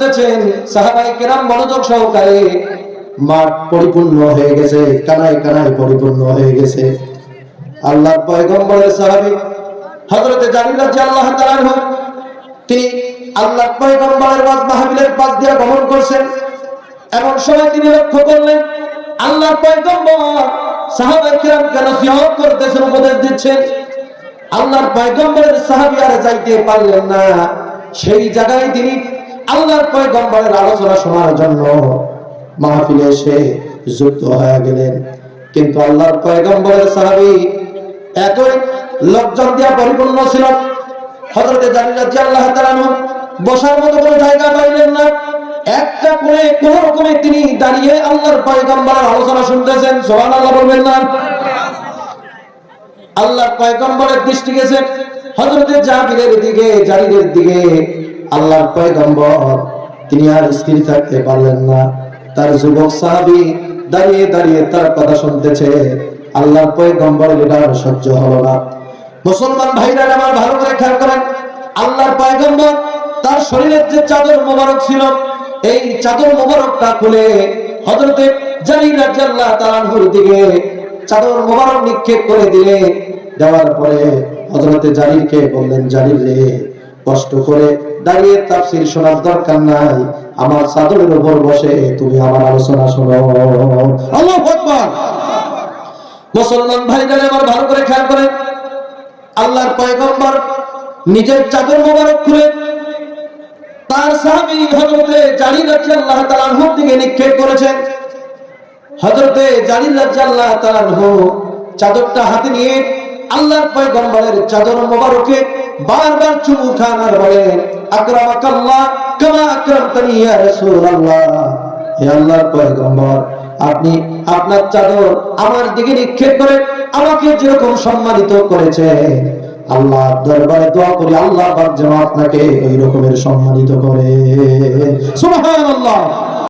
শুনতেছেন, সাহাবায়ে কেরাম মনোযোগ সহকারে। মাঠ পরিপূর্ণ হয়ে গেছে, কানায় কানায় পরিপূর্ণ হয়ে গেছে। আল্লাহর পয়গম্বরের সাহাবী হযরতে জারির রাদিয়াল্লাহু তাআলা আনহু, তিনি আল্লাহর পয়গম্বরের মাহফিলের পাশ দিয়ে গমন করছেন। এমন সময় তিনি লক্ষ্য করলেন আল্লাহর পয়গম্বর সাহাবায়ে কেরামকে নসিহত করতেছেন, উপদেশ দিচ্ছেন। আল্লাহর পয়গম্বরের সাহাবী আর যাইতে পারলেন না। সেই জায়গায় তিনি আল্লাহর পয়গম্বরের আলোচনা শোনার জন্য মাহফিলে এসে যুক্ত হয়ে গেলেন। কিন্তু আল্লাহর পয়গম্বরের সাহাবী এতই লজ্জা দিয়ে পরিপূর্ণ ছিল, হযরতে জারির রাদিয়াল্লাহু তাআলা আনহু বসার মতো কোনো জায়গা পাইলেন না। একটা কোণে কোন রকমে তিনি দাঁড়িয়ে আল্লাহর পয়গম্বরের আলোচনা শুনতেছেন। সুবহানাল্লাহ বলবেন না? আল্লাহর পয়গম্বরের দৃষ্টি গেছে হযরতে জাবিরের দিকে, জারিরের দিকে। আল্লাহর পয়গম্বর তিনি আর স্থির থাকতে পারলেন না। তার যুবক সাহাবী দাঁড়িয়ে দাঁড়িয়ে তার কথা শুনতেছে। আল্লাহর পয়গম্বরের এটা সহ্য হলো না। মুসলমান ভাইরা আমার ভালো করে খেয়াল করেন, আল্লাহর পয়গম্বর তার শরীরের যে চাদর মোবারক ছিল, এই চাদর মোবারকটা খুলে হযরতে জারির রাদিয়াল্লাহু তাআলা আনহুর দিকে চাদর মোবারক নিক্ষেপ করে দিলে। দেওয়ার পরে হযরতে জারিরকে বললেন, জারির রে, কষ্ট করে দাঁড়িয়ে তাফসীর শোনার দরকার নাই, আমার চাদরের উপর বসে তুমি আমার আলোচনা শোনো। আল্লাহু আকবার। মুসলমান ভাইরা আমার ভালো করে খেয়াল করেন, আল্লাহর পয়গম্বর নিজের চাদর মোবারক খুলে তার সাহাবী হযরতে জারির রাদিয়াল্লাহু তাআলা আনহুর দিকে নিক্ষেপ করেছেন। হযরতে জারির রাদিয়াল্লাহু তাআলা আনহু চাদরটা হাতে নিয়ে আল্লাহর পয়গম্বরের চাদর মোবারকে বারবার চুমু খান আর বলেন, আকরামাকাল্লাহ কামা আকরামতানি ইয়া রাসূলুল্লাহ। হে আল্লাহর পয়গম্বর, আপনি আপনার চাদর আমার দিকে নিক্ষেপ করে আমাকে যেরকম সম্মানিত করেছে, আল্লাহর দরবারে দোয়া করি আল্লাহ পাক যেন আপনাকে ওই রকমের সম্মানিত করে। সুবহানাল্লাহ।